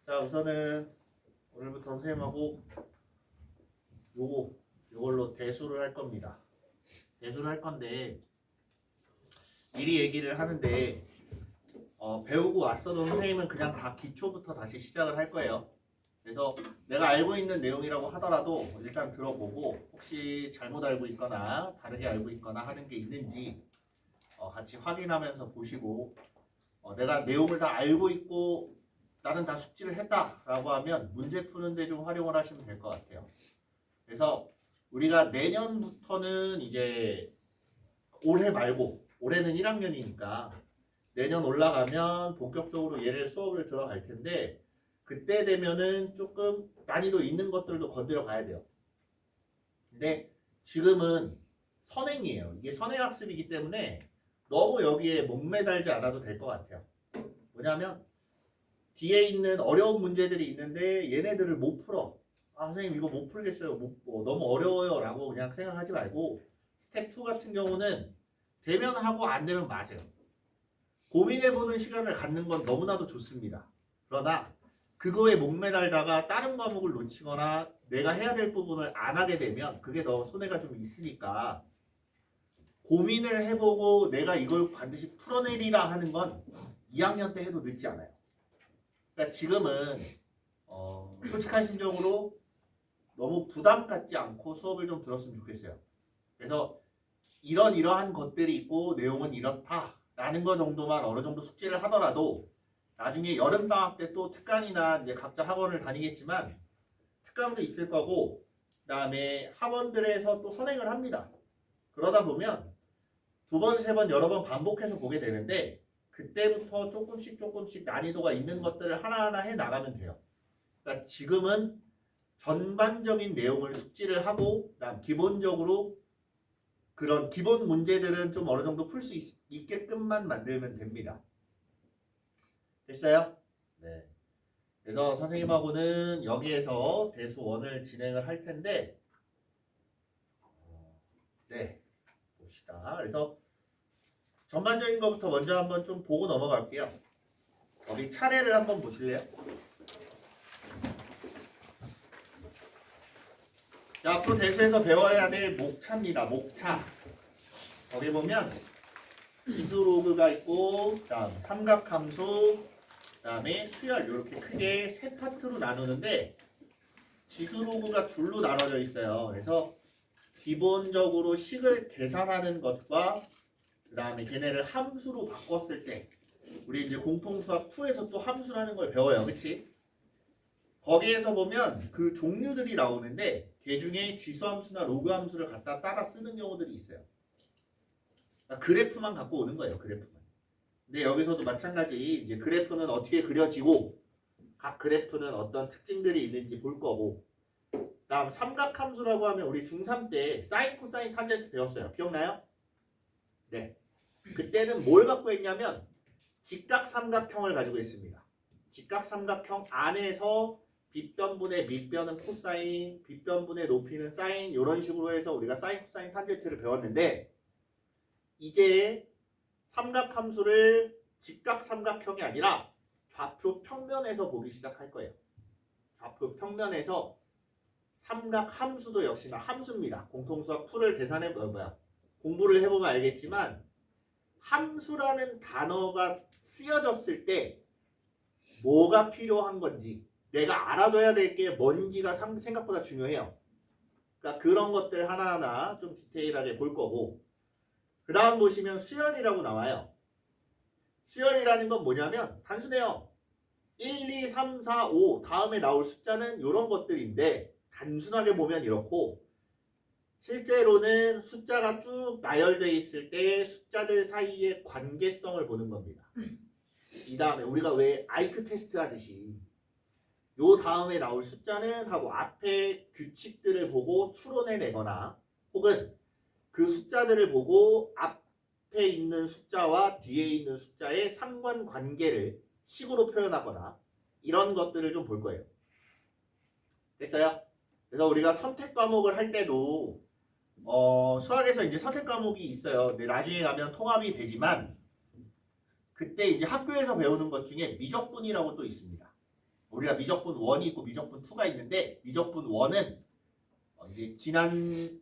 자, 우선은 오늘부터 선생님하고 요걸로 대수를 할 겁니다. 대수를 할 건데 미리 얘기를 하는데 배우고 왔어도 선생님은 그냥 다 기초부터 다시 시작을 할 거예요. 그래서 내가 알고 있는 내용이라고 하더라도 일단 들어보고 혹시 잘못 알고 있거나 다르게 알고 있거나 하는 게 있는지 같이 확인하면서 보시고 내가 내용을 다 알고 있고 나는 다 숙지를 했다라고 하면 문제 푸는데 좀 활용을 하시면 될 것 같아요. 그래서 우리가 내년부터는 이제 올해 말고 올해는 1학년이니까 내년 올라가면 본격적으로 얘를 수업을 들어갈 텐데 그때 되면은 조금 난이도 있는 것들도 건드려 가야 돼요. 근데 지금은 선행이에요. 이게 선행학습이기 때문에 너무 여기에 목매달지 않아도 될 것 같아요. 뭐냐면 뒤에 있는 어려운 문제들이 있는데 얘네들을 못 풀어. 아, 선생님 이거 못 풀겠어요. 너무 어려워요 라고 그냥 생각하지 말고 스텝 2 같은 경우는 되면 하고 안 되면 마세요. 고민해보는 시간을 갖는 건 너무나도 좋습니다. 그러나 그거에 목매달다가 다른 과목을 놓치거나 내가 해야 될 부분을 안 하게 되면 그게 더 손해가 좀 있으니까 고민을 해보고 내가 이걸 반드시 풀어내리라 하는 건 2학년 때 해도 늦지 않아요. 그러니까 지금은 솔직한 심정으로 너무 부담 갖지 않고 수업을 좀 들었으면 좋겠어요. 그래서 이러한 것들이 있고 내용은 이렇다라는 거 정도만 어느 정도 숙지를 하더라도 나중에 여름방학 때 또 특강이나 이제 각자 학원을 다니겠지만 특강도 있을 거고 그다음에 학원들에서 또 선행을 합니다. 그러다 보면 2번, 3번, 여러 번 반복해서 보게 되는데 그때부터 조금씩 난이도가 있는 것들을 하나하나 해 나가면 돼요. 그러니까 지금은 전반적인 내용을 숙지를 하고 그다음 기본적으로 그런 기본 문제들은 좀 어느 정도 풀 수 있게끔만 만들면 됩니다. 됐어요? 네. 그래서 선생님하고는 여기에서 대수 1을 진행을 할 텐데 네. 봅시다. 그래서 전반적인 것부터 먼저 한번 좀 보고 넘어갈게요. 여기 차례를 한번 보실래요? 자, 앞으로 대수에서 배워야 될 목차입니다. 목차. 여기 보면 지수로그가 있고 그다음 삼각함수 그다음에 수열 이렇게 크게 세 파트로 나누는데 지수로그가 둘로 나눠져 있어요. 그래서 기본적으로 식을 계산하는 것과 그 다음에 걔네를 함수로 바꿨을 때 우리 이제 공통수학 2에서 또 함수라는 걸 배워요. 그치? 거기에서 보면 그 종류들이 나오는데 걔 중에 지수함수나 로그함수를 갖다 따라 쓰는 경우들이 있어요. 그러니까 그래프만 갖고 오는 거예요. 그래프만. 근데 여기서도 마찬가지 이제 그래프는 어떻게 그려지고 각 그래프는 어떤 특징들이 있는지 볼 거고 다음 삼각함수라고 하면 우리 중3 때 사인, 코사인, 탄젠트 배웠어요. 기억나요? 네. 그때는 뭘 갖고 있냐면 직각삼각형을 가지고 있습니다. 직각삼각형 안에서 빗변분의 밑변은 코사인, 빗변분의 높이는 사인 이런 식으로 해서 우리가 사인, 코사인, 탄젠트를 배웠는데 이제 삼각함수를 직각삼각형이 아니라 좌표 평면에서 보기 시작할 거예요. 좌표 평면에서 삼각함수도 역시나 함수입니다. 공통수학 2를 공부를 해보면 알겠지만 함수라는 단어가 쓰여졌을 때 뭐가 필요한 건지 내가 알아둬야 될 게 뭔지가 생각보다 중요해요. 그러니까 그런 것들 하나하나 좀 디테일하게 볼 거고 그 다음 보시면 수열이라고 나와요. 수열이라는 건 뭐냐면 단순해요. 1, 2, 3, 4, 5 다음에 나올 숫자는 이런 것들인데 단순하게 보면 이렇고 실제로는 숫자가 쭉 나열되어 있을 때 숫자들 사이의 관계성을 보는 겁니다. 이 다음에 우리가 왜 IQ 테스트 하듯이 요 다음에 나올 숫자는 하고 앞에 규칙들을 보고 추론해내거나 혹은 그 숫자들을 보고 앞에 있는 숫자와 뒤에 있는 숫자의 상관관계를 식으로 표현하거나 이런 것들을 좀 볼 거예요. 됐어요? 그래서 우리가 선택 과목을 할 때도 수학에서 이제 선택 과목이 있어요. 근데 나중에 가면 통합이 되지만 그때 이제 학교에서 배우는 것 중에 미적분이라고 또 있습니다. 우리가 미적분 1이 있고 미적분 2가 있는데 미적분 1은 이제 지난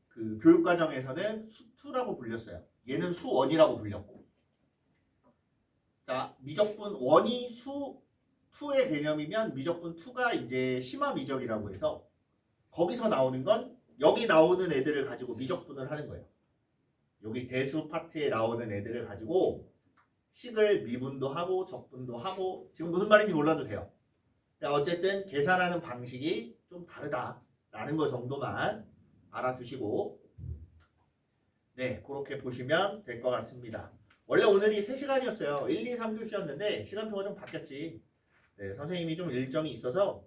그 교육과정에서는 수2라고 불렸어요. 얘는 수1이라고 불렸고. 자, 미적분 1이 수2의 개념이면 미적분 2가 이제 심화 미적이라고 해서 거기서 나오는 건 여기 나오는 애들을 가지고 미적분을 하는 거예요. 여기 대수 파트에 나오는 애들을 가지고 식을 미분도 하고 적분도 하고 지금 무슨 말인지 몰라도 돼요. 어쨌든 계산하는 방식이 좀 다르다라는 거 정도만 알아두시고 네, 그렇게 보시면 될 것 같습니다. 원래 오늘이 3시간이었어요. 1, 2, 3교시였는데 시간표가 좀 바뀌었지. 네, 선생님이 좀 일정이 있어서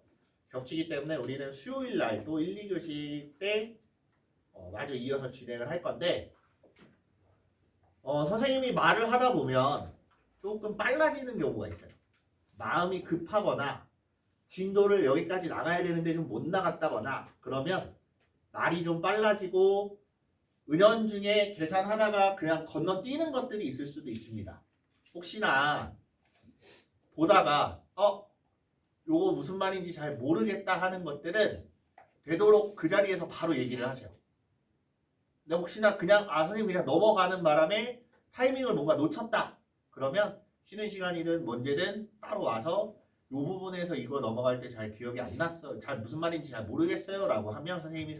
겹치기 때문에 우리는 수요일 날 또 1, 2교시 때 마저 이어서 진행을 할 건데 선생님이 말을 하다 보면 조금 빨라지는 경우가 있어요. 마음이 급하거나 진도를 여기까지 나가야 되는데 좀 못 나갔다거나 그러면 말이 좀 빨라지고 은연중에 계산하다가 그냥 건너뛰는 것들이 있을 수도 있습니다. 혹시나 보다가 요거 무슨 말인지 잘 모르겠다 하는 것들은 되도록 그 자리에서 바로 얘기를 하세요. 근데 혹시나 그냥 선생님 그냥 넘어가는 바람에 타이밍을 뭔가 놓쳤다. 그러면 쉬는 시간이든 언제든 따로 와서 요 부분에서 이거 넘어갈 때 잘 기억이 안 났어. 잘 무슨 말인지 잘 모르겠어요. 라고 하면 선생님이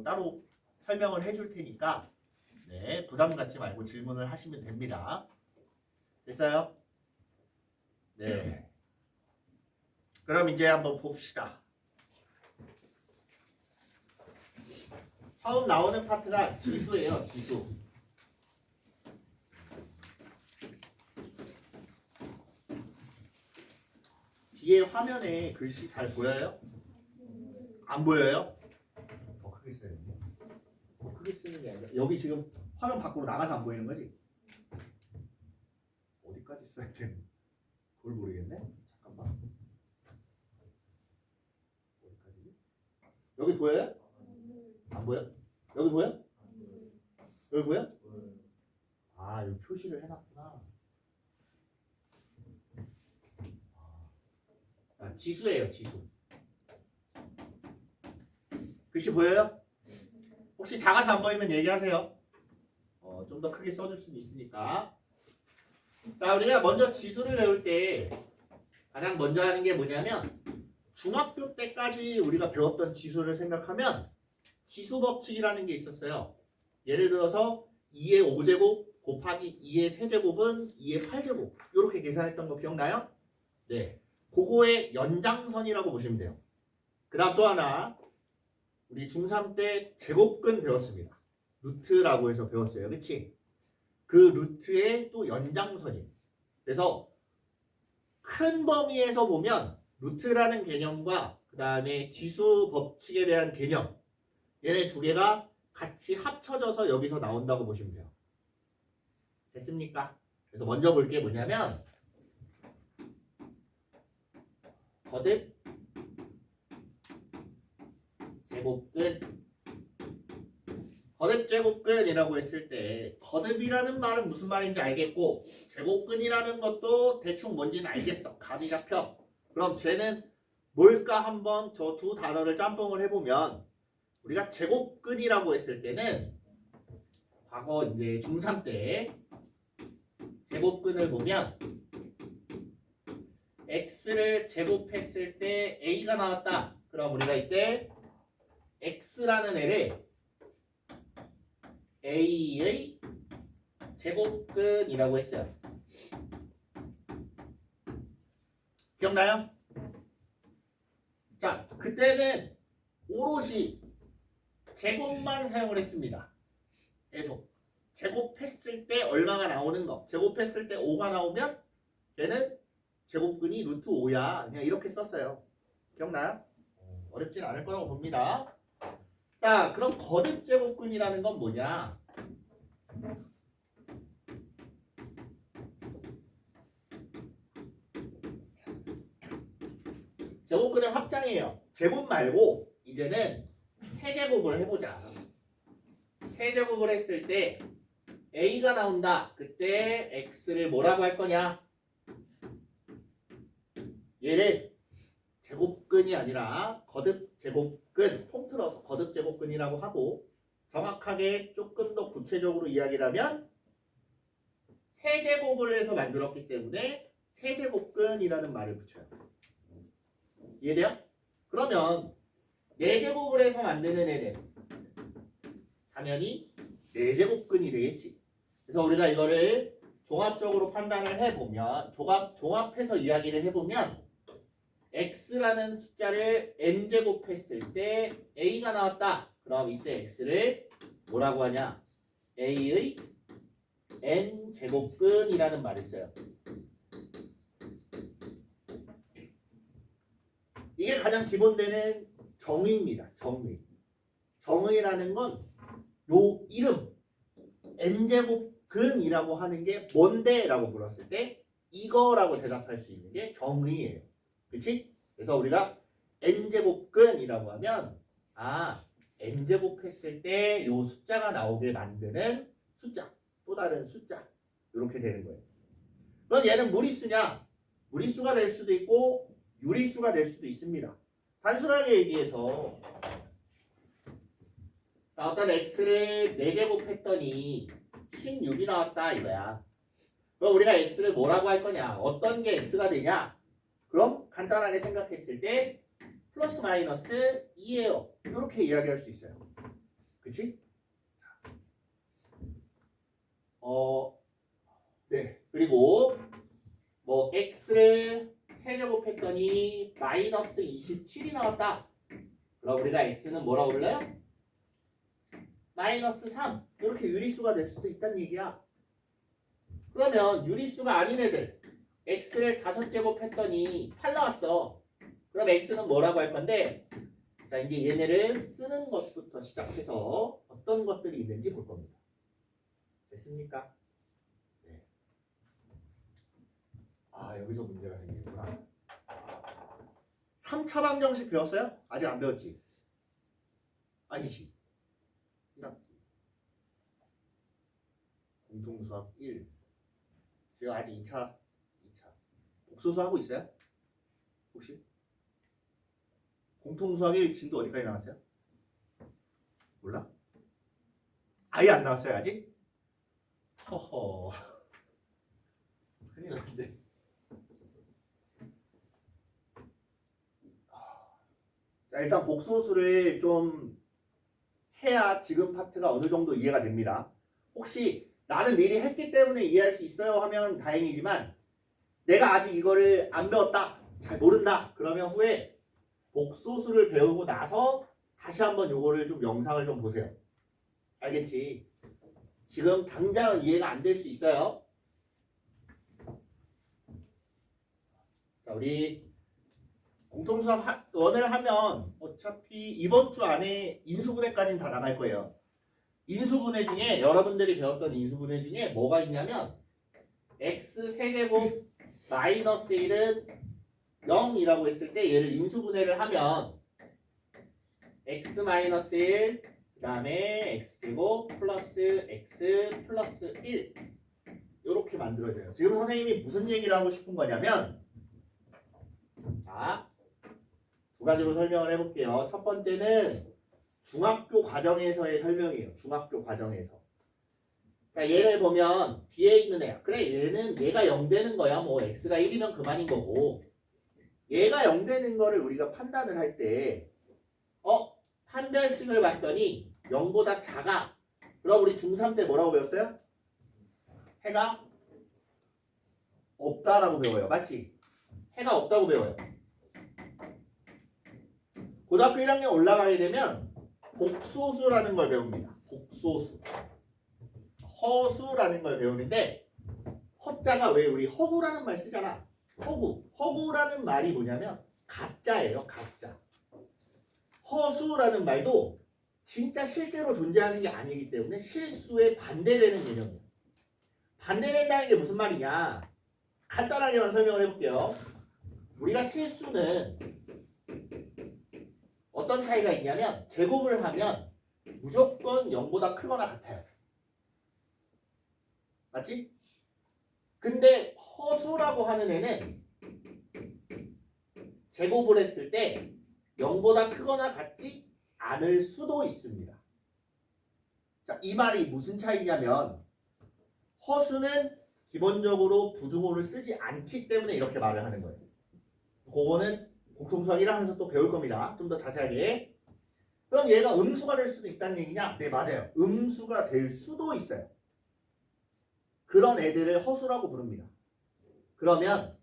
따로 설명을 해줄 테니까 네, 부담 갖지 말고 질문을 하시면 됩니다. 됐어요? 네. 그럼 이제 한번 봅시다. 처음 나오는 파트가 지수예요. 지수. 뒤에 화면에 글씨 잘 보여요? 안 보여요? 더 크게 써야겠네. 더 크게 쓰는 게 아니라 여기 지금 화면 밖으로 나가서 안 보이는 거지? 어디까지 써야 되는? 그걸 모르겠네. 잠깐만. 어디까지? 여기 보여요? 안 보여? 여기 보여? 여기 보여? 아, 여기 표시를 해놨구나. 지수예요, 지수. 글씨 보여요? 혹시 작아서 안 보이면 얘기하세요. 좀 더 크게 써줄 수도 있으니까. 자, 우리가 먼저 지수를 배울 때 가장 먼저 하는 게 뭐냐면 중학교 때까지 우리가 배웠던 지수를 생각하면 지수 법칙이라는 게 있었어요. 예를 들어서 2의 5제곱 곱하기 2의 세제곱은 2의 8제곱 이렇게 계산했던 거 기억나요? 네. 그거의 연장선이라고 보시면 돼요. 그 다음 또 하나 우리 중3 때 제곱근 배웠습니다. 루트라고 해서 배웠어요. 그치? 그 루트의 또 연장선이에요. 그래서 큰 범위에서 보면 루트라는 개념과 그 다음에 지수 법칙에 대한 개념 얘네 두 개가 같이 합쳐져서 여기서 나온다고 보시면 돼요. 됐습니까? 그래서 먼저 볼 게 뭐냐면 거듭 제곱근 거듭 제곱근이라고 했을 때 거듭이라는 말은 무슨 말인지 알겠고 제곱근이라는 것도 대충 뭔지는 알겠어. 감이 잡혀. 그럼 쟤는 뭘까 한번 저 두 단어를 짬뽕을 해보면 우리가 제곱근이라고 했을 때는 과거 이제 중3 때 제곱근을 보면 x를 제곱했을 때 a가 나왔다. 그럼 우리가 이때 x라는 애를 a의 제곱근이라고 했어요. 기억나요? 자, 그때는 오롯이 제곱만 사용을 했습니다. 계속 제곱했을 때 얼마가 나오는 거 제곱했을 때 5가 나오면 얘는 제곱근이 루트 5야. 그냥 이렇게 썼어요. 기억나요? 어렵진 않을 거라고 봅니다. 자, 그럼 거듭 제곱근이라는 건 뭐냐? 제곱근의 확장이에요. 제곱 말고 이제는 세제곱을 해보자. 세제곱을 했을 때 a가 나온다. 그때 x를 뭐라고 할 거냐? 얘를 제곱근이 아니라 거듭 제곱근, 통틀어서 거듭 제곱근이라고 하고 정확하게 조금 더 구체적으로 이야기를 하면 세제곱을 해서 만들었기 때문에 세제곱근이라는 말을 붙여요. 이해돼요? 그러면 4제곱을 해서 만드는 애는 당연히 4제곱근이 되겠지. 그래서 우리가 이거를 종합적으로 판단을 해보면 종합해서 이야기를 해보면 x라는 숫자를 n제곱했을 때 a가 나왔다. 그럼 이때 x를 뭐라고 하냐? a의 n제곱근이라는 말을 써요. 이게 가장 기본되는 정의입니다. 정의라는 건 요 이름 n제곱근이라고 하는 게 뭔데? 라고 물었을 때 이거라고 대답할 수 있는 게 정의예요. 그치? 그래서 우리가 n제곱근이라고 하면 n제곱했을 때 요 숫자가 나오게 만드는 숫자, 또 다른 숫자 이렇게 되는 거예요. 그럼 얘는 무리수냐? 무리수가 될 수도 있고 유리수가 될 수도 있습니다. 단순하게 얘기해서 어떤 x를 4제곱 했더니 16이 나왔다 이거야. 그럼 우리가 x를 뭐라고 할 거냐? 어떤 게 x가 되냐? 그럼 간단하게 생각했을 때 플러스 마이너스 2예요. 이렇게 이야기할 수 있어요. 그치? 네. 그리고 뭐 x를 세제곱했더니 마이너스 27이 나왔다. 그럼 우리가 x는 뭐라고 불러요? 마이너스 3. 이렇게 유리수가 될 수도 있다는 얘기야. 그러면 유리수가 아닌 애들 x를 5제곱했더니 8 나왔어. 그럼 x는 뭐라고 할 건데 자 이제 얘네를 쓰는 것부터 시작해서 어떤 것들이 있는지 볼 겁니다. 됐습니까? 네. 여기서 문제가 생기는구나. 3차 방정식 배웠어요? 아직 안 배웠지? 아니지. 공통수학 1. 지금 아직 2차 복소수 하고 있어요? 혹시? 공통수학 1 진도 어디까지 나왔어요? 몰라? 아예 안 나왔어요 아직? 허허 큰일 났는데. 자 일단 복소수를 좀 해야 지금 파트가 어느 정도 이해가 됩니다. 혹시 나는 미리 했기 때문에 이해할 수 있어요 하면 다행이지만 내가 아직 이거를 안 배웠다, 잘 모른다 그러면 후에 복소수를 배우고 나서 다시 한번 요거를 좀 영상을 좀 보세요. 알겠지? 지금 당장은 이해가 안 될 수 있어요. 자, 우리 공통수학 1을 하면 어차피 이번 주 안에 인수분해까지는 다 나갈 거예요. 인수분해 중에 여러분들이 배웠던 인수분해 중에 뭐가 있냐면 x 세제곱 마이너스 1은 0이라고 했을 때 얘를 인수분해를 하면 x 마이너스 1 그 다음에 x제곱 플러스 x 플러스 1 이렇게 만들어져요. 지금 선생님이 무슨 얘기를 하고 싶은 거냐면 자, 두 가지로 설명을 해볼게요. 첫 번째는 중학교 과정에서의 설명이에요. 중학교 과정에서. 자, 얘를 보면 뒤에 있는 애야. 그래 얘가 0 되는 거야. 뭐 x가 1이면 그만인 거고 얘가 0 되는 거를 우리가 판단을 할 때 판별식을 봤더니 0보다 작아. 그럼 우리 중3 때 뭐라고 배웠어요? 해가 없다라고 배워요. 맞지? 해가 없다고 배워요. 고등학교 1학년 올라가게 되면 복소수라는 걸 배웁니다. 복소수. 허수라는 걸 배우는데 허자가 왜 우리 허구라는 말 쓰잖아. 허구라는 말이 뭐냐면 가짜예요. 가짜. 허수라는 말도 진짜 실제로 존재하는 게 아니기 때문에 실수에 반대되는 개념이에요. 반대된다는 게 무슨 말이냐? 간단하게만 설명을 해볼게요. 우리가 실수는 어떤 차이가 있냐면 제곱을 하면 무조건 0보다 크거나 같아요. 맞지? 근데 허수라고 하는 애는 제곱을 했을 때 0보다 크거나 같지 않을 수도 있습니다. 자, 이 말이 무슨 차이냐면 허수는 기본적으로 부등호를 쓰지 않기 때문에 이렇게 말을 하는 거예요. 그거는 공통수학 1 하면서 또 배울 겁니다. 좀 더 자세하게. 그럼 얘가 음수가 될 수도 있다는 얘기냐? 네, 맞아요. 음수가 될 수도 있어요. 그런 애들을 허수라고 부릅니다. 그러면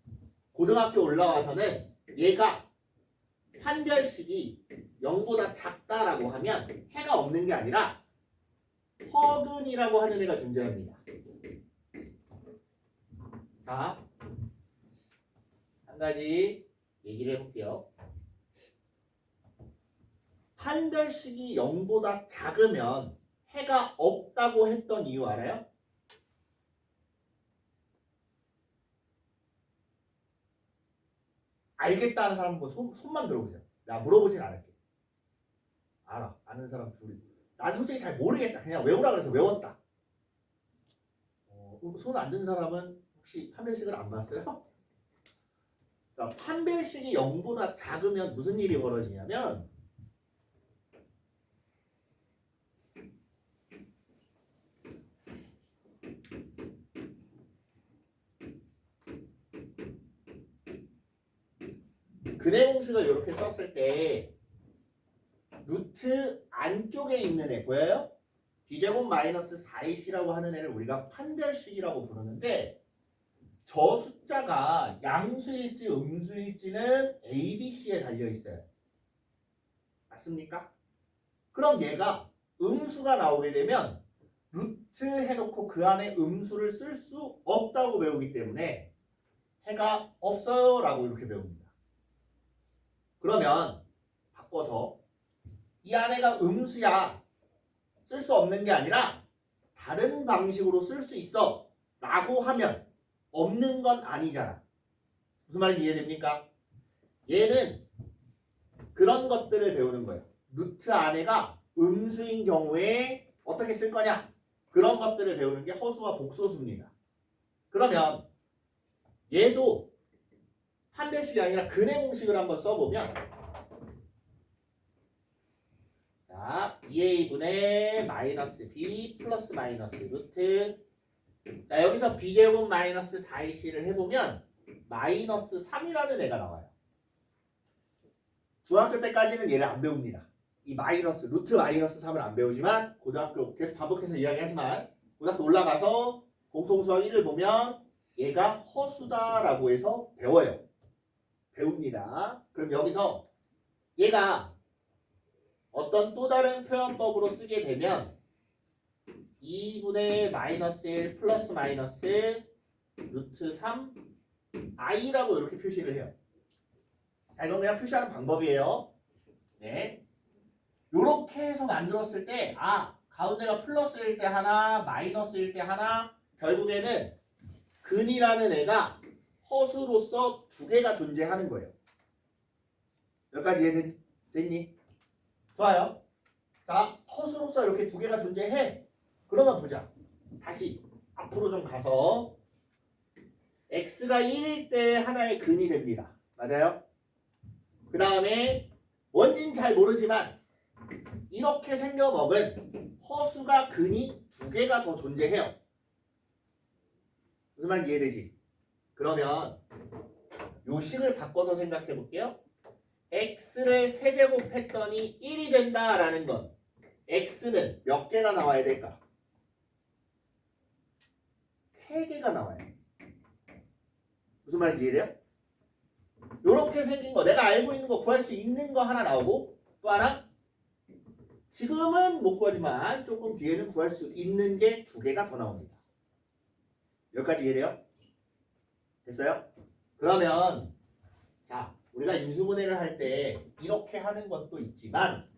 고등학교 올라와서는 얘가 판별식이 0보다 작다라고 하면 해가 없는 게 아니라 허근이라고 하는 애가 존재합니다. 자, 한 가지 얘기를 해볼게요. 판별식이 0보다 작으면 해가 없다고 했던 이유 알아요? 알겠다는 사람 한번 손만 들어보세요. 나 물어보진 않을게. 알아. 아는 사람 둘이. 난 솔직히 잘 모르겠다. 그냥 외우라 그래서 외웠다. 손 안 든 사람은 혹시 판별식을 안 봤어요? 그러니까 판별식이 0보다 작으면 무슨 일이 벌어지냐면 근해 공식을 이렇게 썼을 때 루트 안쪽에 있는 애 보여요? b제곱 마이너스 4ac라고 하는 애를 우리가 판별식이라고 부르는데 저 숫자가 양수일지 음수일지는 a, b, c에 달려 있어요. 맞습니까? 그럼 얘가 음수가 나오게 되면 루트 해놓고 그 안에 음수를 쓸 수 없다고 배우기 때문에 해가 없어요 라고 이렇게 배웁니다. 그러면 바꿔서 이 안에가 음수야 쓸 수 없는 게 아니라 다른 방식으로 쓸 수 있어 라고 하면 없는 건 아니잖아. 무슨 말인지 이해됩니까? 얘는 그런 것들을 배우는 거예요. 루트 안에가 음수인 경우에 어떻게 쓸 거냐? 그런 것들을 배우는 게 허수와 복소수입니다. 그러면 얘도 판별식이 아니라 근해 공식을 한번 써보면 자, 2a분의 마이너스 b 플러스 마이너스 루트 자, 여기서 b제곱 마이너스 4ac를 해보면 마이너스 3이라는 애가 나와요. 중학교 때까지는 얘를 안 배웁니다. 이 마이너스, 루트 마이너스 3을 안 배우지만 고등학교 계속 반복해서 이야기하지만 고등학교 올라가서 공통수학 1을 보면 얘가 허수다라고 해서 배워요. 배웁니다. 그럼 여기서 얘가 어떤 또 다른 표현법으로 쓰게 되면 2분의 마이너스 1 플러스 마이너스 루트 3 i라고 이렇게 표시를 해요. 자, 이건 그냥 표시하는 방법이에요. 네. 요렇게 해서 만들었을 때 가운데가 플러스일 때 하나 마이너스일 때 하나 결국에는 근이라는 애가 허수로서 두 개가 존재하는 거예요. 여기까지 이해됐니? 좋아요. 자, 허수로서 이렇게 두 개가 존재해. 그러면 보자. 다시 앞으로 좀 가서 x가 1일 때 하나의 근이 됩니다. 맞아요? 그 다음에 뭔진 잘 모르지만 이렇게 생겨먹은 허수가 근이 두 개가 더 존재해요. 무슨 말인지 이해되지? 그러면 요 식을 바꿔서 생각해 볼게요. x를 세제곱했더니 1이 된다라는 건 x는 몇 개가 나와야 될까? 3개가 나와요. 무슨 말인지 이해돼요? 요렇게 생긴 거 내가 알고 있는 거 구할 수 있는 거 하나 나오고 또 하나 지금은 못 구하지만 조금 뒤에는 구할 수 있는 게 2개가 더 나옵니다. 여기까지 이해돼요? 됐어요? 그러면 자 우리가 인수분해를 할 때 이렇게 하는 것도 있지만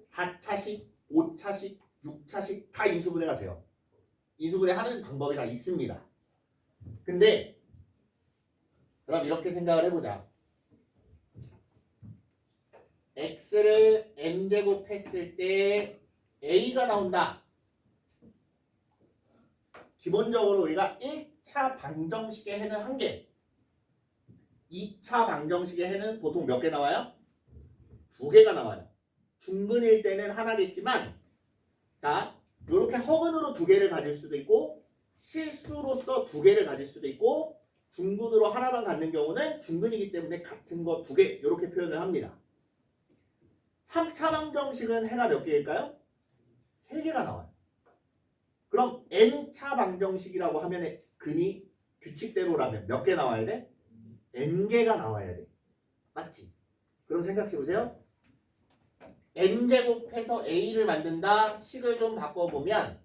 4차식, 5차식, 6차식 다 인수분해가 돼요. 인수분해 하는 방법이 다 있습니다. 근데 그럼 이렇게 생각을 해보자. x를 n제곱 했을 때 a가 나온다. 기본적으로 우리가 1차 방정식의 해는 1개 2차 방정식의 해는 보통 몇 개 나와요? 2개가 나와요. 중근일 때는 하나겠지만 자, 이렇게 허근으로 2개를 가질 수도 있고 실수로서 2개를 가질 수도 있고 중근으로 하나만 갖는 경우는 중근이기 때문에 같은 거 2개 이렇게 표현을 합니다. 3차 방정식은 해가 몇 개일까요? 3개가 나와요. 그럼 n차 방정식이라고 하면 근이 규칙대로라면 몇 개 나와야 돼? n개가 나와야 돼. 맞지? 그럼 생각해보세요. n제곱해서 a를 만든다. 식을 좀 바꿔보면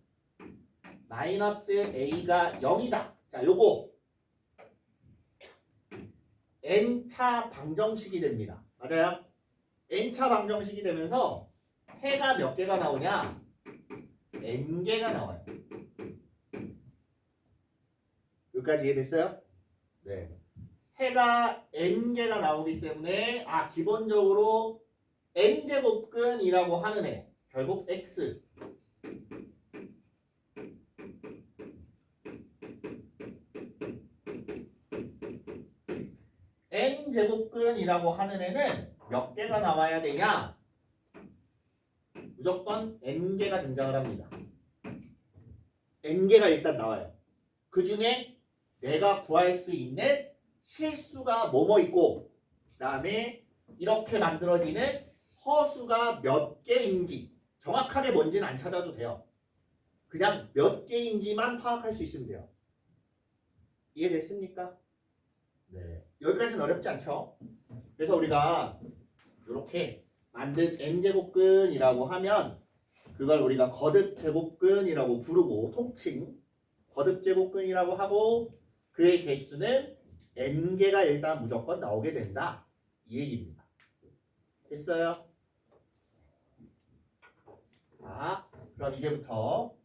마이너스 a가 0이다. 자, 요거 n차 방정식이 됩니다. 맞아요? n차 방정식이 되면서 해가 몇 개가 나오냐? n개가 나와요. 여기까지 이해됐어요? 네. 해가 n개가 나오기 때문에 기본적으로 n제곱근이라고 하는 애 결국 x n제곱근이라고 하는 애는 몇 개가 나와야 되냐? 무조건 n개가 등장을 합니다. n개가 일단 나와요. 그 중에 내가 구할 수 있는 실수가 뭐뭐 있고 그 다음에 이렇게 만들어지는 허수가 몇 개인지 정확하게 뭔지는 안 찾아도 돼요. 그냥 몇 개인지만 파악할 수 있으면 돼요. 이해됐습니까? 네. 여기까지는 어렵지 않죠? 그래서 우리가 이렇게 만든 n제곱근이라고 하면 그걸 우리가 거듭제곱근이라고 부르고 통칭 거듭제곱근이라고 하고 그의 개수는 n개가 일단 무조건 나오게 된다. 이 얘기입니다. 됐어요? 자, 그럼 이제부터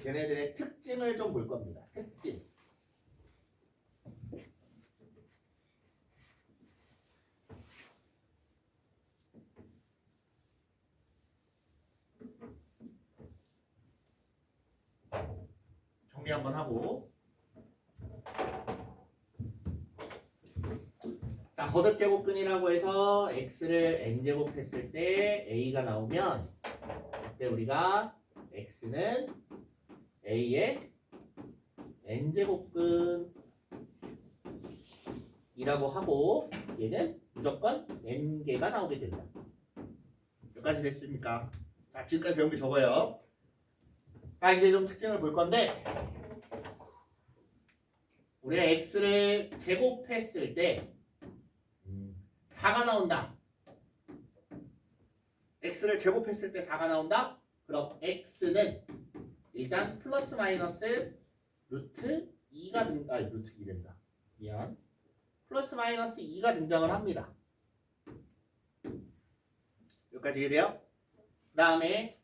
걔네들의 특징을 좀 볼 겁니다. 특징. 정리 한번 하고. 자, 거듭제곱근이라고 해서 x를 n제곱 했을 때 a가 나오면 그때 우리가 x는 a의 n제곱근이라고 하고 얘는 무조건 n개가 나오게 된다. 여기까지 됐습니까? 자, 지금까지 배운 게 적어요. 이제 좀 특징을 볼 건데 우리가 x를 제곱했을 때 4가 나온다. x를 제곱했을 때 4가 나온다. 그럼 x는 일단 플러스 마이너스 루트 2가 루트 2된다. 미안. 플러스 마이너스 2가 등장을 합니다. 여기까지 이해돼요? 그 다음에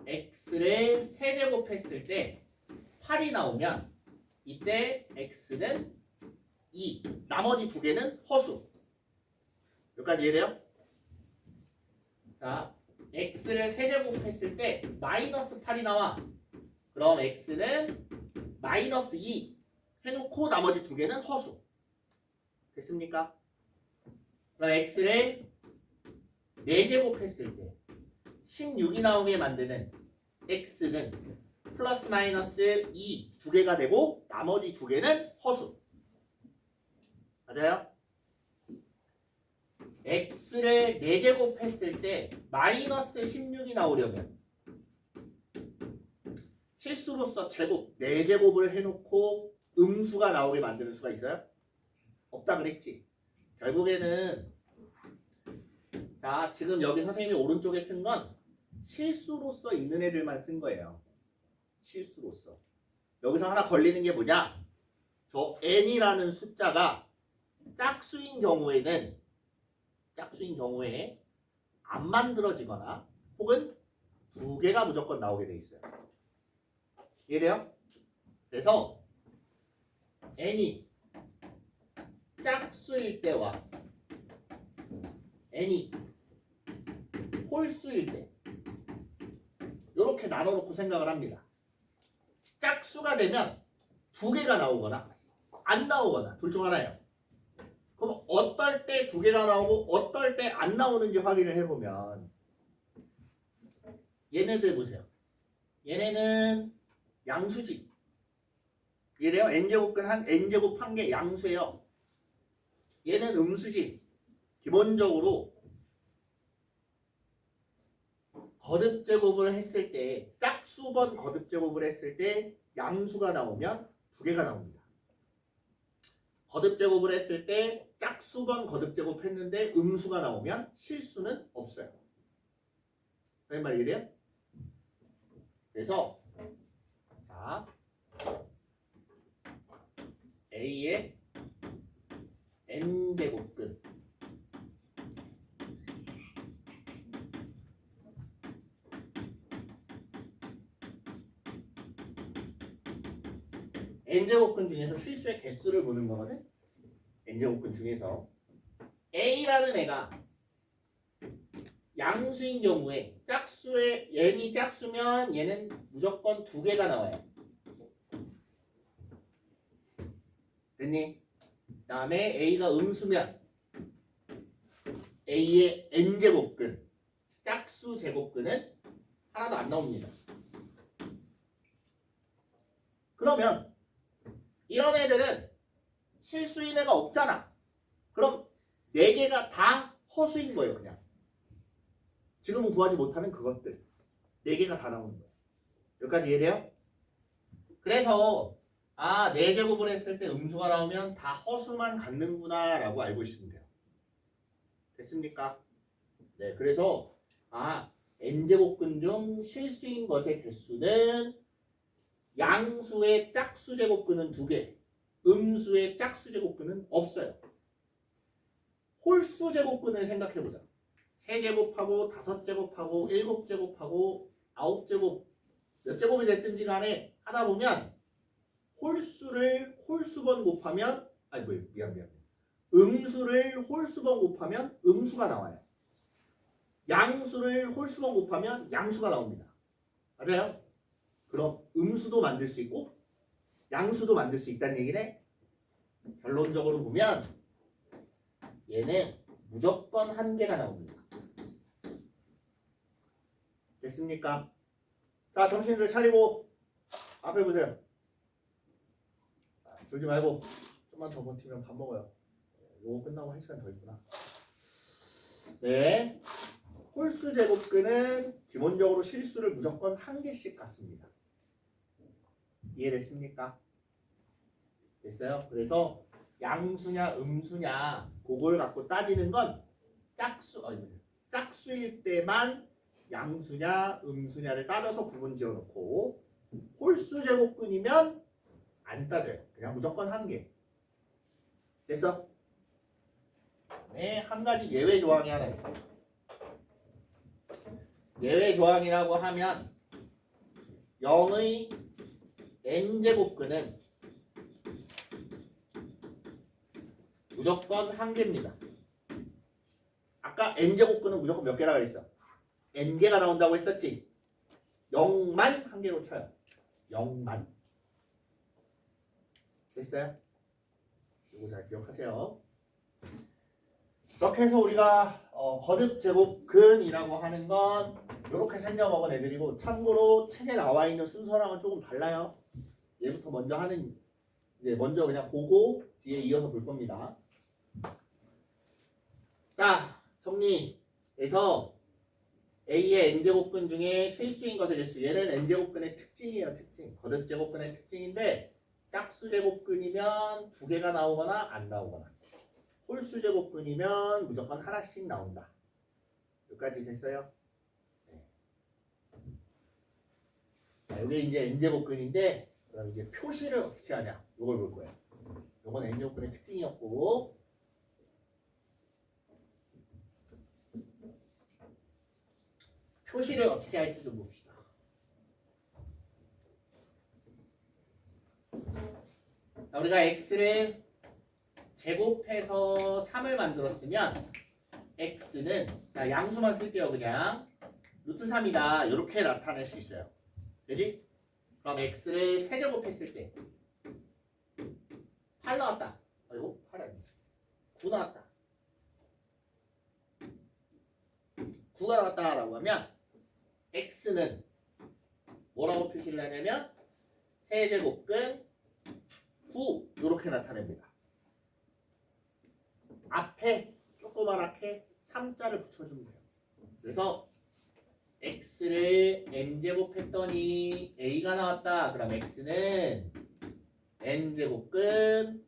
x를 세제곱했을 때 8이 나오면 이때 x는 2, 나머지 2개는 허수. 여기까지 이해돼요? 자, x를 세제곱했을 때 마이너스 8이 나와. 그럼 x는 마이너스 2 해놓고 나머지 2개는 허수. 됐습니까? 그럼 x를 4제곱했을 때 16이 나오게 만드는 x는 플러스 마이너스 2 2개가 되고 나머지 2개는 허수. 맞아요? x를 4제곱했을 때 마이너스 16이 나오려면 실수로서 제곱 4제곱을 해놓고 음수가 나오게 만드는 수가 있어요? 없다 그랬지. 결국에는 자, 지금 여기 선생님이 오른쪽에 쓴 건 실수로서 있는 애들만 쓴 거예요. 실수로서. 여기서 하나 걸리는 게 뭐냐? 저 n이라는 숫자가 짝수인 경우에 안 만들어지거나 혹은 2개가 무조건 나오게 돼 있어요. 이해돼요? 그래서 n이 짝수일 때와 n이 홀수일 때 이렇게 나눠놓고 생각을 합니다. 짝수가 되면 2개가 나오거나 안 나오거나 둘 중 하나예요. 그럼 어떨 때 두 개가 나오고 어떨 때 안 나오는지 확인을 해보면 얘네들 보세요. 얘네는 양수지. 이래요. n제곱 한 개 양수예요. 얘는 음수지. 기본적으로 거듭제곱을 했을 때 짝수번 거듭제곱을 했을 때 양수가 나오면 두 개가 나옵니다. 거듭제곱을 했을 때 짝수번 거듭제곱 했는데 음수가 나오면 실수는 없어요. 무슨 말이 돼요? 그래서 자 A의 n제곱근 n제곱근 중에서 실수의 개수를 보는 거거든. n제곱근 중에서 A라는 애가 양수인 경우에 짝수에 n이 짝수면 얘는 무조건 두 개가 나와요. 됐니? 그 다음에 A가 음수면 A의 n제곱근 짝수 제곱근은 하나도 안 나옵니다. 그러면 이런 애들은 실수인 애가 없잖아. 그럼 네 개가 다 허수인 거예요. 그냥 지금은 구하지 못하는 그것들 네 개가 다 나오는 거예요. 여기까지 이해돼요? 그래서 네 제곱을 했을 때 음수가 나오면 다 허수만 갖는구나 라고 알고 있으면 돼요. 됐습니까? 네, 그래서 n제곱근 중 실수인 것의 개수는 양수의 짝수 제곱근은 2개, 음수의 짝수 제곱근은 없어요. 홀수 제곱근을 생각해보자. 3제곱하고 5제곱하고 7제곱하고 9제곱 몇 제곱이 됐든지 간에 하다 보면 홀수를 홀수번 곱하면 미안. 음수를 홀수번 곱하면 음수가 나와요. 양수를 홀수번 곱하면 양수가 나옵니다. 맞아요? 그럼 음수도 만들 수 있고 양수도 만들 수 있다는 얘기네. 결론적으로 보면 얘는 무조건 한 개가 나옵니다. 됐습니까? 자, 정신을 차리고 앞에 보세요. 졸지 말고 좀만 더 버티면 밥 먹어요. 요거 끝나고 1시간 더 있구나. 네, 홀수 제곱근은 기본적으로 실수를 무조건 한 개씩 갖습니다. 이해됐습니까? 됐어요? 그래서 양수냐 음수냐 그걸 갖고 따지는 건 짝수일 때만 양수냐 음수냐를 따져서 구분 지어놓고 홀수 제곱근이면 안 따져요. 그냥 무조건 한 개. 됐어? 네, 한 가지 예외 조항이 하나 있어요. 예외 조항이라고 하면 0의 n제곱근은 무조건 한 개입니다. 아까 n제곱근은 무조건 몇 개라고 했어? n개가 나온다고 했었지? 0만 한 개로 쳐요. 0만. 됐어요? 이거 잘 기억하세요. 이렇게 해서 우리가 거듭제곱근이라고 하는 건 이렇게 생겨먹은 애들이고, 참고로 책에 나와 있는 순서랑은 조금 달라요. 얘부터 먼저 하는, 이제 먼저 그냥 보고 뒤에 이어서 볼 겁니다. 자, 정리해서 A의 n제곱근 중에 실수인 것의 개수, 얘는 n제곱근의 특징이에요. 특징. 거듭제곱근의 특징인데 짝수제곱근이면 2개가 나오거나 안 나오거나, 홀수제곱근이면 무조건 하나씩 나온다. 여기까지 됐어요? 네. 자, 여기 이제 n제곱근인데 그럼 이제 표시를 어떻게 하냐, 이걸 볼 거예요. 이건 n제곱근의 특징이었고, 표시를 어떻게 할지 좀 봅시다. 자, 우리가 x를 제곱해서 3을 만들었으면 x는, 자, 양수만 쓸게요. 그냥 루트 3이다 이렇게 나타낼 수 있어요. 그지? 그럼 x를 세제곱했을 때 8 나왔다. 아이고 8 아니지, 9 나왔다. 9가 나왔다라고 하면 x는 뭐라고 표시를 하냐면 세제곱근 9 이렇게 나타냅니다. 앞에 조그맣게 3자를 붙여주면 돼요. 그래서 x를 n제곱 했더니 a가 나왔다. 그럼 x는 n제곱근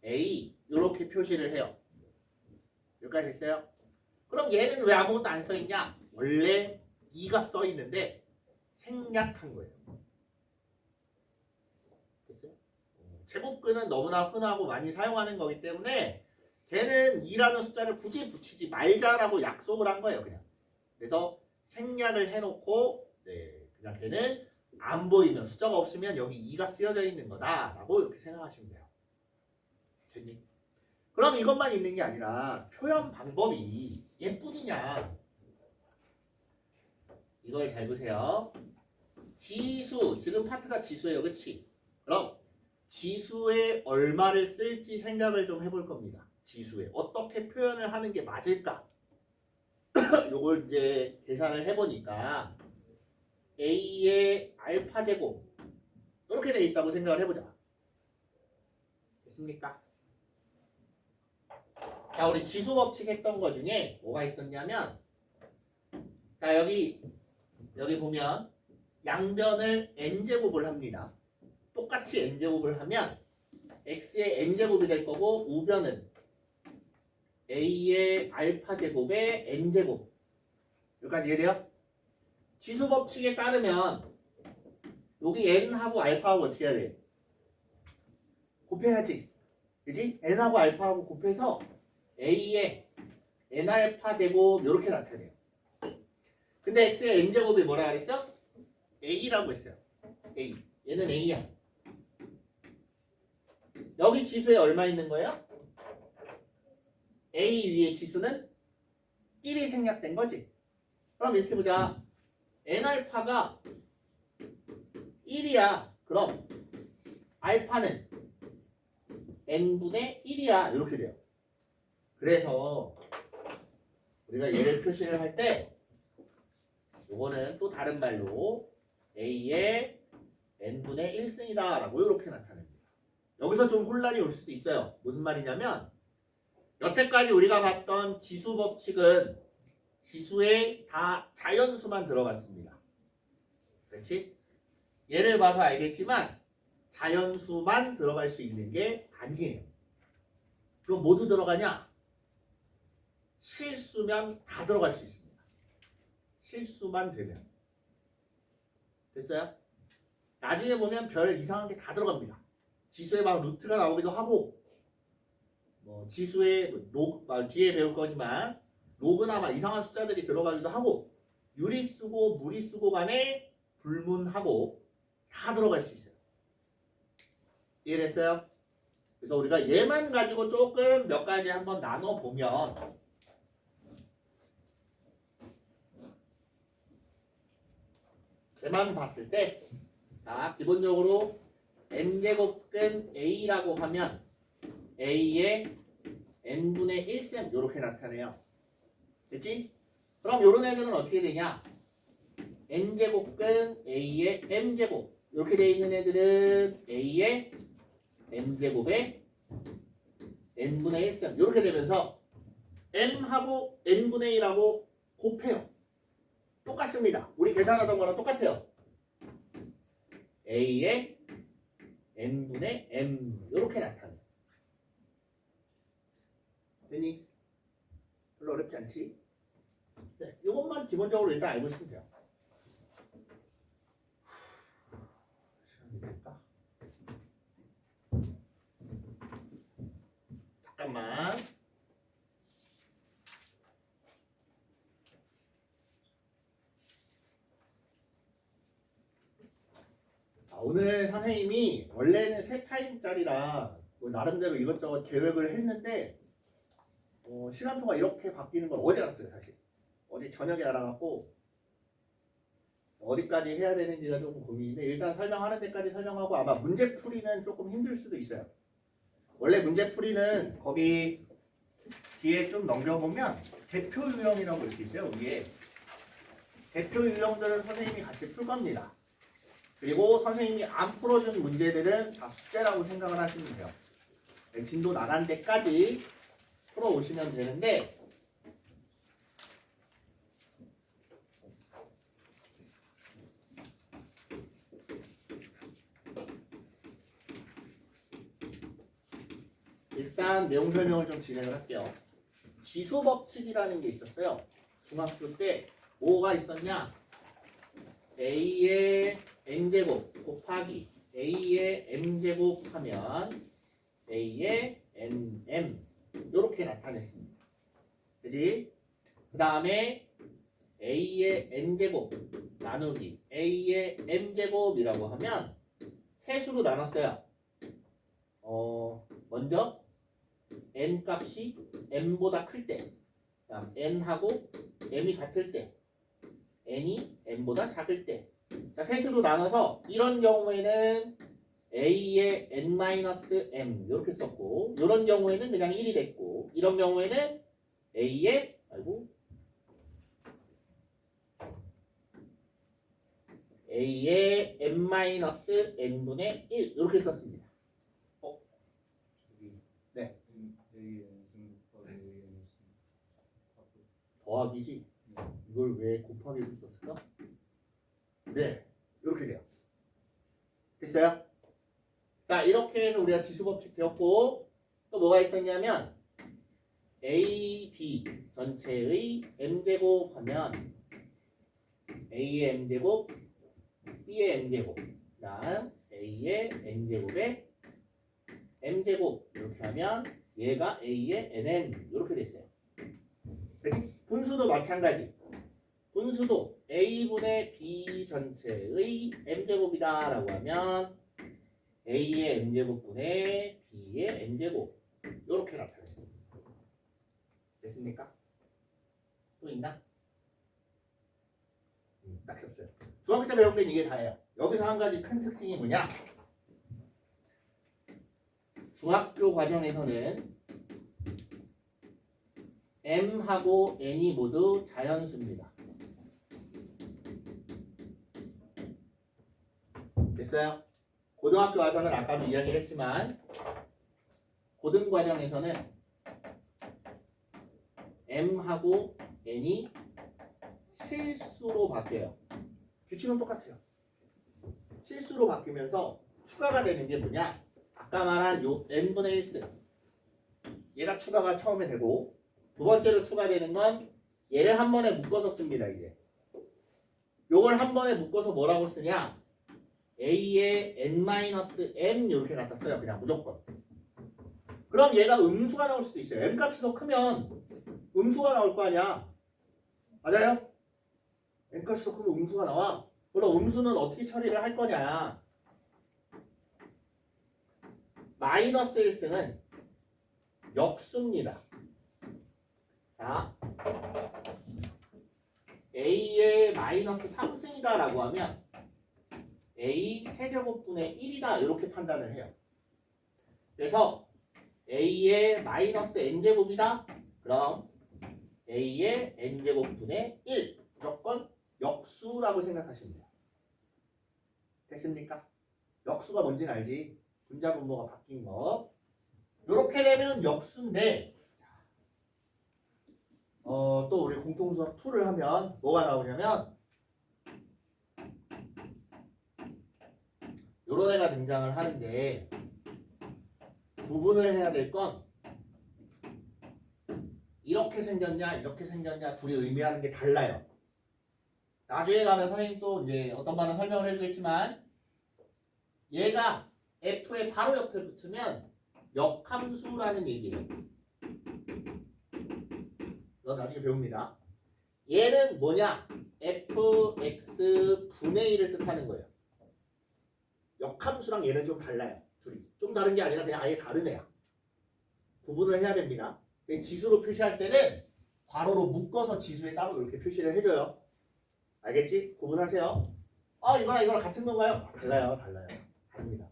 a 이렇게 표시를 해요. 여기까지 됐어요? 그럼 얘는 왜 아무것도 안 써있냐? 원래 2가 써있는데 생략한 거예요. 됐어요? 제곱근은 너무나 흔하고 많이 사용하는 거기 때문에 걔는 2라는 숫자를 굳이 붙이지 말자라고 약속을 한 거예요. 그냥. 그래서 생략을 해놓고 그냥 걔는 안 보이면 숫자가 없으면 여기 2가 쓰여져 있는 거다라고 이렇게 생각하시면 돼요. 됐니? 그럼 이것만 있는 게 아니라 표현 방법이 예쁘냐? 이걸 잘 보세요. 지수, 지금 파트가 지수예요. 그치? 그럼 지수에 얼마를 쓸지 생각을 좀 해볼 겁니다. 지수에 어떻게 표현을 하는 게 맞을까? 요걸 이제 계산을 해보니까 a의 알파 제곱 이렇게 돼 있다고 생각을 해보자. 됐습니까? 자, 우리 지수 법칙 했던 거 중에 뭐가 있었냐면, 자, 여기 보면 양변을 n제곱을 합니다. 똑같이 n제곱을 하면 x의 n제곱이 될 거고 우변은 a의 알파 제곱의 n제곱. 여기까지 이해돼요? 지수 법칙에 따르면 여기 n하고 알파하고 어떻게 해야 돼? 곱해야지. 그지? n하고 알파하고 곱해서 a의 n알파 제곱 이렇게 나타내요. 근데 x의 n제곱이 뭐라 그랬어? a라고 했어요. a. 얘는 a야. 여기 지수에 얼마 있는 거예요? a 위에 지수는 1이 생략된 거지. 그럼 이렇게 보자. n알파가 1이야. 그럼 알파는 n분의 1이야. 이렇게 돼요. 그래서 우리가 얘를 표시를 할 때 요거는 또 다른 말로 a의 n분의 1승이다 라고 이렇게 나타냅니다. 여기서 좀 혼란이 올 수도 있어요. 무슨 말이냐면 여태까지 우리가 봤던 지수 법칙은 지수에 다 자연수만 들어갔습니다. 그렇지? 예를 봐서 알겠지만 자연수만 들어갈 수 있는 게 아니에요. 그럼 모두 들어가냐? 실수면 다 들어갈 수 있습니다. 실수만 되면. 됐어요? 나중에 보면 별 이상한 게 다 들어갑니다. 지수에 막 루트가 나오기도 하고 지수에 뒤에 배울 거지만 로그나 막 이상한 숫자들이 들어가기도 하고 유리수고 무리수고 간에 불문하고 다 들어갈 수 있어요. 이해됐어요? 그래서 우리가 얘만 가지고 조금 몇 가지 한번 나눠보면 얘만 봤을 때 자, 기본적으로 n제곱근 a라고 하면 a의 n분의 1승 이렇게 나타내요. 됐지? 그럼 요런 애들은 어떻게 되냐? n제곱근 a의 m제곱 이렇게 돼 있는 애들은 a의 n제곱의 n분의 1승 이렇게 되면서 m하고 n분의 1하고 곱해요. 똑같습니다. 우리 계산하던 거랑 똑같아요. a의 n분의 m 이렇게 나타내요. 되니? 별로 어렵지 않지? 네, 이것만 기본적으로 일단 알고 있으면 돼요. 시간이 될까? 잠깐만. 오늘 선생님이 원래는 3타임짜리라 나름대로 이것저것 계획을 했는데 시간표가 이렇게 바뀌는 걸 어제 알았어요. 사실 어제 저녁에 알아갖고 어디까지 해야 되는지가 조금 고민인데 일단 설명하는 데까지 설명하고 아마 문제풀이는 조금 힘들 수도 있어요. 원래 문제풀이는 거기 뒤에 좀 넘겨보면 대표 유형이라고 이렇게 있어요. 위에 대표 유형들은 선생님이 같이 풀 겁니다. 그리고 선생님이 안 풀어준 문제들은 다 숙제라고 생각을 하시면 돼요. 진도 나간 데까지 풀어오시면 되는데 일단 내용 설명을 좀 진행을 할게요. 지수 법칙이라는 게 있었어요. 중학교 때 뭐가 있었냐? a의 n제곱 곱하기 a의 m제곱 하면 a의 nm 이렇게 나타냈습니다. 그지? 그 다음에 a의 n제곱 나누기 a의 m제곱이라고 하면 세수로 나눴어요. 먼저 n 값이 m보다 클 때, 그다음 n하고 m이 같을 때, n이 m보다 작을 때. 자, 셋으로 나눠서 이런 경우에는 a의 n-m 이렇게 썼고, 이런 경우에는 그냥 1이 됐고, 이런 경우에는 a의 a의 n-n분의 1 이렇게 썼습니다. 네. 더하기지? 이걸 왜 곱하기로 썼을까? 네, 이렇게 돼요. 됐어요? 자, 이렇게 해서 우리가 지수법칙 배웠고 또 뭐가 있었냐면 A, B 전체의 m제곱 하면 A의 m제곱, B의 m제곱, 그다음 A의 n제곱의 m제곱 이렇게 하면 얘가 A의 nm 이렇게 됐어요. 그치? 분수도 마찬가지. 분수도 A분의 B 전체의 m제곱이다 라고 하면 A의 m제곱분의 B의 m제곱 이렇게 나타냈습니다. 됐습니까? 또 있나? 딱 없어요. 중학교 때 배운 게 이게 다예요. 여기서 한 가지 큰 특징이 뭐냐? 중학교 과정에서는 m하고 n이 모두 자연수입니다. 됐어요? 고등학교 와서는 아까도 이야기를 했지만 고등 과정에서는 m하고 n이 실수로 바뀌어요. 규칙은 똑같아요. 실수로 바뀌면서 추가가 되는 게 뭐냐? 아까 말한 요 n분의 1승 얘가 추가가 처음에 되고 두 번째로 추가되는 건 얘를 한 번에 묶어서 씁니다. 이제 요걸 한 번에 묶어서 뭐라고 쓰냐? a의 n-m 이렇게 갖다 써요. 그냥 무조건. 그럼 얘가 음수가 나올 수도 있어요. m 값이 더 크면 음수가 나올 거 아니야. 맞아요? m 값이 더 크면 음수가 나와. 그럼 음수는 어떻게 처리를 할 거냐? 마이너스 1승은 역수입니다. 자, a의 마이너스 3승이다 라고 하면 a 세제곱분의 1이다 이렇게 판단을 해요. 그래서 a의 마이너스 n제곱이다. 그럼 a의 n제곱분의 1 무조건 역수라고 생각하시면 돼요. 됐습니까? 역수가 뭔지는 알지? 분자분모가 바뀐 거. 이렇게 되면 역수인데 또 우리 공통수학 2를 하면 뭐가 나오냐면 요런 애가 등장을 하는데 구분을 해야 될 건 이렇게 생겼냐 이렇게 생겼냐 둘이 의미하는 게 달라요. 나중에 가면 선생님 또 이제 어떤 말은 설명을 해주겠지만 얘가 F의 바로 옆에 붙으면 역함수라는 얘기예요. 이건 나중에 배웁니다. 얘는 뭐냐? fx 분의 1을 뜻하는 거예요. 역함수랑 얘는 좀 달라요. 둘이. 좀 다른 게 아니라 그냥 아예 다른 애야. 구분을 해야 됩니다. 지수로 표시할 때는 괄호로 묶어서 지수에 따로 이렇게 표시를 해줘요. 알겠지? 구분하세요. 이거랑 이거랑 같은 건가요? 달라요. 다릅니다.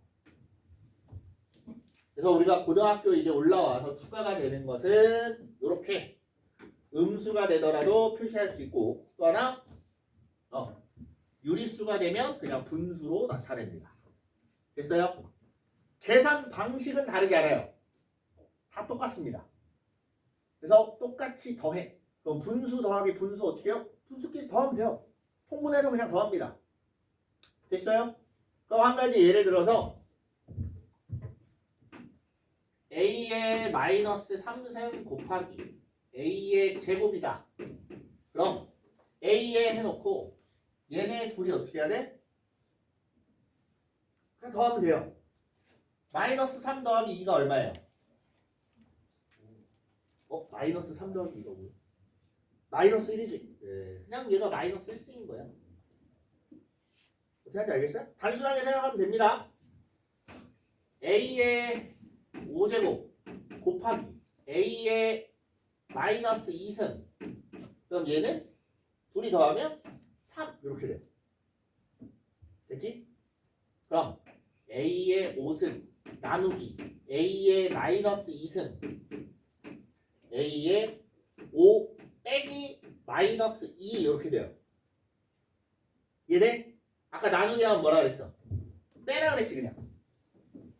그래서 우리가 고등학교 이제 올라와서 추가가 되는 것은 이렇게 음수가 되더라도 표시할 수 있고, 또 하나 유리수가 되면 그냥 분수로 나타냅니다. 됐어요? 계산 방식은 다르지 않아요. 다 똑같습니다. 그래서 똑같이 더해. 그럼 분수 더하기 분수 어떻게 해요? 분수끼리 더하면 돼요. 통분해서 그냥 더합니다. 됐어요? 그럼 한 가지 예를 들어서 a의 마이너스 3승 곱하기 a의 제곱이다. 그럼 a에 해놓고 얘네 둘이 어떻게 해야 돼? 그냥 더하면 돼요. 마이너스 3 더하기 2가 얼마예요? 마이너스 3 더하기 2가 뭐야? 마이너스 1이지. 네. 그냥 얘가 마이너스 1승인 거야. 어떻게 하는지 알겠어요? 단순하게 생각하면 됩니다. a의 5제곱 곱하기 a의 마이너스 2승. 그럼 얘는 둘이 더하면 3 이렇게 돼. 됐지? 그럼 a의 5승 나누기 a의 마이너스 2승 a의 5 빼기 마이너스 2 이렇게 돼요. 이해돼? 아까 나누기 하면 뭐라 그랬어? 빼라 그랬지 그냥.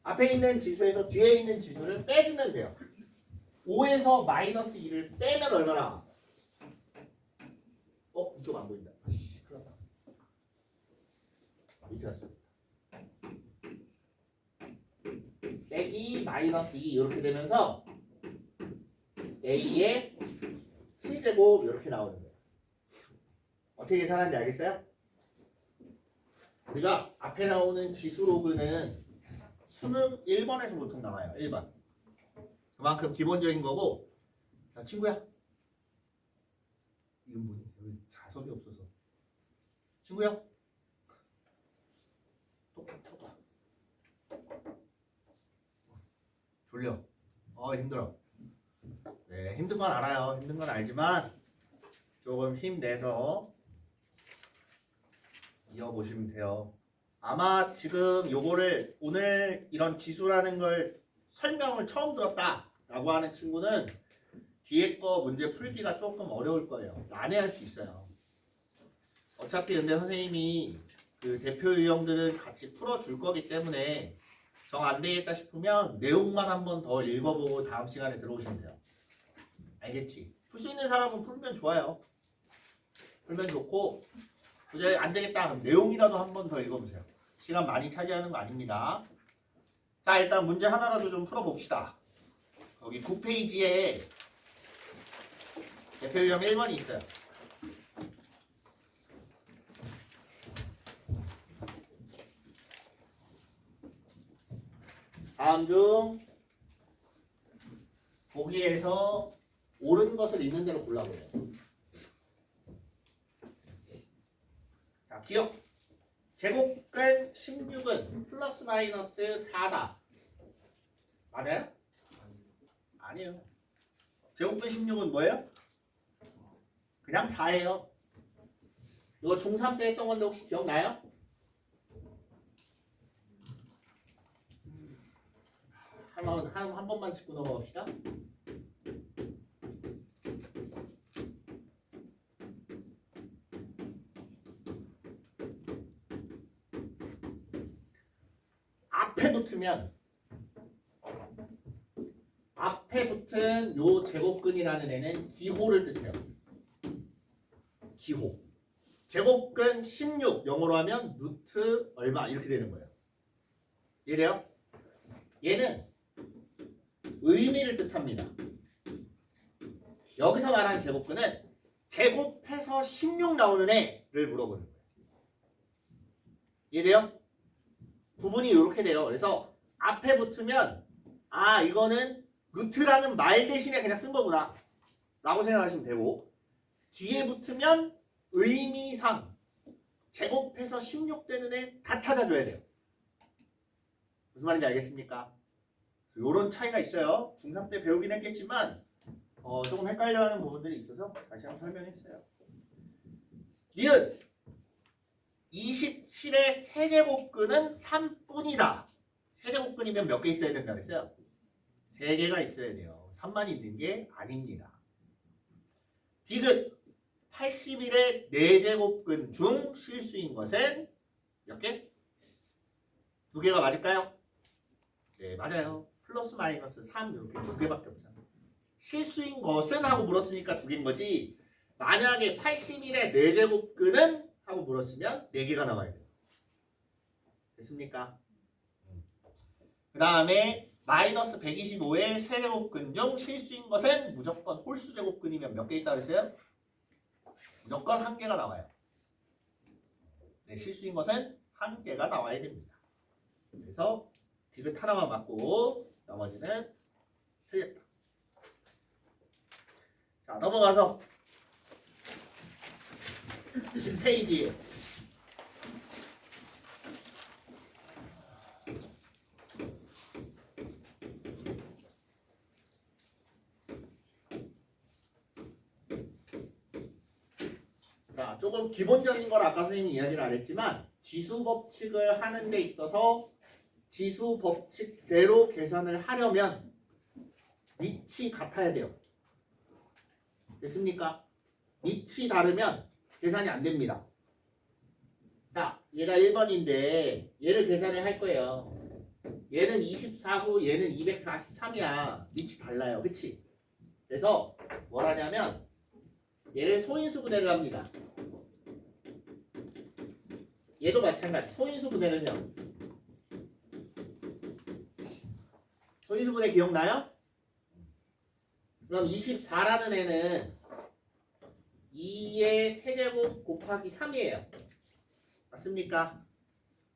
앞에 있는 지수에서 뒤에 있는 지수를 빼주면 돼요. 5에서 마이너스 2를 빼면 얼마나? 이쪽 안 보인다. 큰일 났다. 밑에 갔어. 빼기 마이너스 2 이렇게 되면서 a의 7제곱 이렇게 나오는 거예요. 어떻게 계산하는지 알겠어요? 우리가 앞에 나오는 지수 로그는 수능 1번에서 보통 나와요. 1번. 그만큼 기본적인 거고. 자, 친구야. 이름 뭐니? 여기 자석이 없어서. 친구야. 똑똑. 졸려. 힘들어. 네, 힘든 건 알아요. 힘든 건 알지만 조금 힘내서 이어보시면 돼요. 아마 지금 요거를 오늘 이런 지수라는 걸 설명을 처음 들었다라고 하는 친구는 뒤에 거 문제 풀기가 조금 어려울 거예요. 난해할 수 있어요. 어차피 근데 선생님이 그 대표 유형들은 같이 풀어줄 거기 때문에 정 안 되겠다 싶으면 내용만 한번 더 읽어보고 다음 시간에 들어오시면 돼요. 알겠지? 풀 수 있는 사람은 풀면 좋아요. 풀면 좋고 도저히 안 되겠다 그럼 내용이라도 한번 더 읽어보세요. 시간 많이 차지하는 거 아닙니다. 자, 일단 문제 하나라도 좀 풀어봅시다. 여기 9페이지에 대표 유형 1번이 있어요. 다음 중 보기에서 옳은 것을 있는 대로 골라보래요. 자, 기억. 제곱근 16은 플러스 마이너스 4다. 맞아요? 아니에요. 제곱근 16은 뭐예요? 그냥 4예요. 이거 중3 때 했던 건데 혹시 기억나요? 한 번만 짚고 넘어갑시다. 앞에 붙은 요 제곱근이라는 애는 기호를 뜻해요. 기호. 제곱근 16 영어로 하면 루트 얼마 이렇게 되는 거예요. 이해돼요? 얘는 의미를 뜻합니다. 여기서 말하는 제곱근은 제곱해서 16 나오는 애를 물어보는 거예요. 이해돼요? 구분이 이렇게 돼요. 그래서 앞에 붙으면 이거는 루트라는 말 대신에 그냥 쓴 거구나 라고 생각하시면 되고, 뒤에 붙으면 의미상 제곱해서 16 되는 애 다 찾아줘야 돼요. 무슨 말인지 알겠습니까? 이런 차이가 있어요. 중3 때 배우긴 했겠지만 조금 헷갈려하는 부분들이 있어서 다시 한번 설명했어요. 니은 27의 세제곱근은 3뿐이다. 세제곱근이면 몇 개 있어야 된다 그랬어요? 3개가 있어야 돼요. 3만 있는 게 아닙니다. 디귿 81의 4제곱근 중 실수인 것은 몇 개? 2개가 맞을까요? 네, 맞아요. 플러스 마이너스 3 이렇게 2개밖에 없잖아요. 실수인 것은 하고 물었으니까 2개인 거지. 만약에 81의 4제곱근은 하고 물었으면 4개가 나와야 돼요. 됐습니까? 그 다음에 마이너스 125의 세제곱근 중 실수인 것은 무조건 홀수 제곱근이면 몇 개 있다 그랬어요? 무조건 1개가 나와요. 네, 실수인 것은 1개가 나와야 됩니다. 그래서 디귿 하나만 맞고 나머지는 틀렸다. 자, 넘어가서 10페이지에 자, 조금 기본적인 걸 아까 선생님이 이야기를 안 했지만 지수 법칙을 하는 데 있어서 지수 법칙대로 계산을 하려면 밑이 같아야 돼요. 됐습니까? 밑이 다르면 계산이 안 됩니다. 자, 얘가 1번인데 얘를 계산을 할 거예요. 얘는 24고 얘는 243이야. 밑이 달라요. 그치? 그래서 뭘 하냐면 얘를 소인수 분해를 합니다. 얘도 마찬가지. 소인수 분해를 해요. 소인수 분해 기억나요? 그럼 24라는 애는 2의 세제곱 곱하기 3이에요. 맞습니까?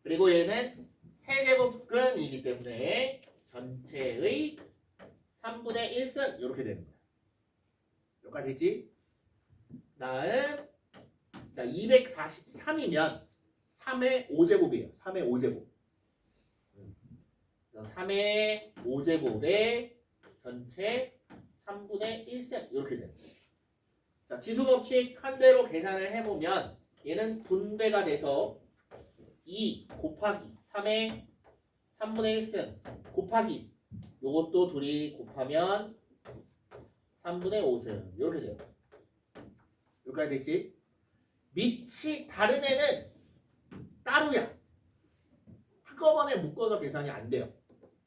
그리고 얘는 세제곱근이기 때문에 전체의 3분의 1승 이렇게 되는 거야. 여기까지 됐지? 다음 243이면 3의 5제곱이에요. 3의 5제곱. 3의 5제곱의 전체 3분의 1승 이렇게 돼요. 자, 지수법칙 한 대로 계산을 해보면 얘는 분배가 돼서 2 곱하기 3의 3분의 1승 곱하기 요것도 둘이 곱하면 3분의 5승 이렇게 돼요. 여기까지 됐지? 밑이 다른 애는 따로야. 한꺼번에 묶어서 계산이 안 돼요.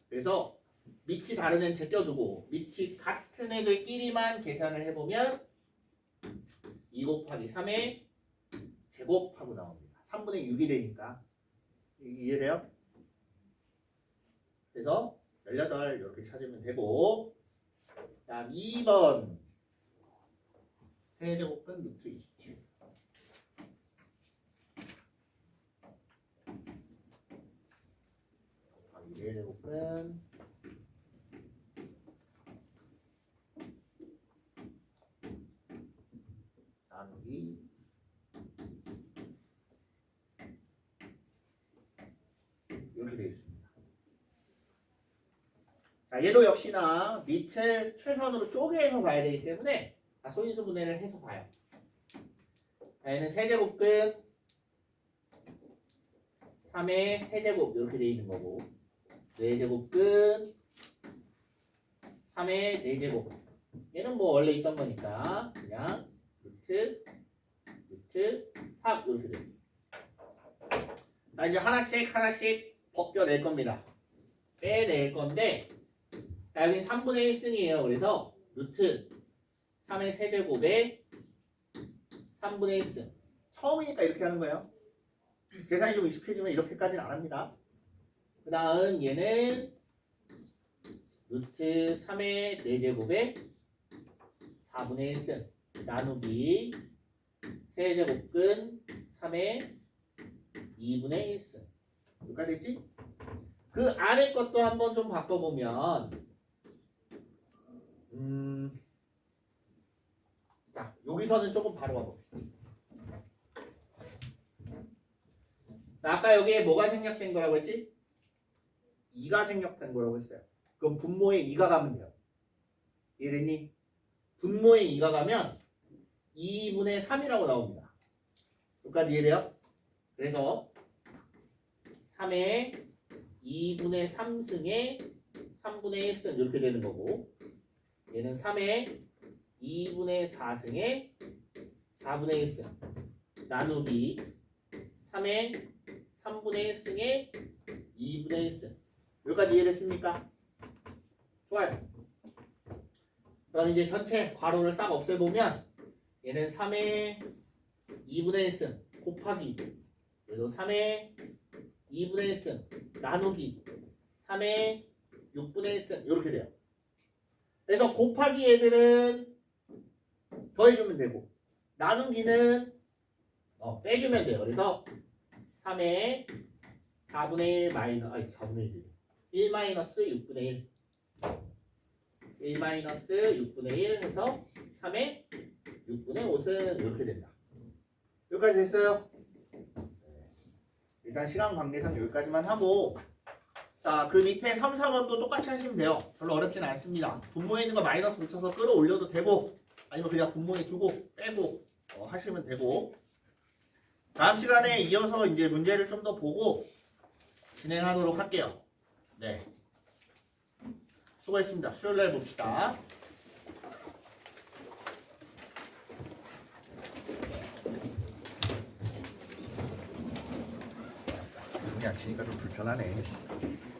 그래서 밑이 다른 애는 제껴두고 밑이 같은 애들끼리만 계산을 해보면 2 곱하기 3의 제곱하고 나옵니다. 3분의 6이 되니까. 이해돼요? 그래서 18 이렇게 찾으면 되고, 다음 2번 세제곱근 루트 27. 곱하기 4제곱근 나누기 이렇게 되어 있습니다. 자, 얘도 역시나 밑을 최선으로 쪼개서 봐야 되기 때문에 소인수 분해를 해서 봐요. 자, 얘는 세제곱근 3의 세제곱 이렇게 되어 있는 거고 4제곱근 3의 4제곱 얘는 뭐 원래 있던 거니까 그냥 루트 3 이렇게 됩니다. 자, 이제 하나씩 벗겨낼 겁니다. 빼낼 건데 자, 여기는 3분의 1승이에요. 그래서 루트 3의 세제곱에 3분의 1승. 처음이니까 이렇게 하는 거예요. 계산이 좀 익숙해지면 이렇게까지는 안 합니다. 그 다음 얘는 루트 3의 4제곱에 4분의 1승 나누기 세제곱근 3의 2분의 1승. 여기까지 됐지? 그 안에 것도 한번 좀 바꿔보면 자, 여기서는 조금 바로 가봅시다. 자, 아까 여기에 뭐가 생략된 거라고 했지? 2가 생략된 거라고 했어요. 그럼 분모에 2가 가면 돼요. 이해됐니? 분모에 2가 가면 2분의 3이라고 나옵니다. 여기까지 이해돼요? 그래서 3의 2분의 3승의 3분의 1승 이렇게 되는 거고 얘는 3의 2분의 4승의 4분의 1승 나누기 3의 3분의 1승의 2분의 1승 여기까지 이해됐습니까? 좋아요. 그럼 이제 전체 괄호를 싹 없애보면 얘는 3의 2분의 1승 곱하기 그래도 3의 2분의 1승 나누기 3의 6분의 1승 이렇게 돼요. 그래서 곱하기 애들은 더해주면 되고 나누기는 빼주면 돼요. 그래서 3의 4분의 1 마이너스 4분의 1 마이너스 6분의 1 1 마이너스 6분의 1 해서 3의 6분의 5승 이렇게 된다. 여기까지 됐어요? 일단 시간 관계상 여기까지만 하고 자, 그 밑에 3, 4번도 똑같이 하시면 돼요. 별로 어렵진 않습니다. 분모에 있는 거 마이너스 붙여서 끌어올려도 되고 아니면 그냥 분모에 두고 빼고 하시면 되고 다음 시간에 이어서 이제 문제를 좀 더 보고 진행하도록 할게요. 네. 수고했습니다. 수요일날 봅시다. 손이 안 치니까 좀 불편하네.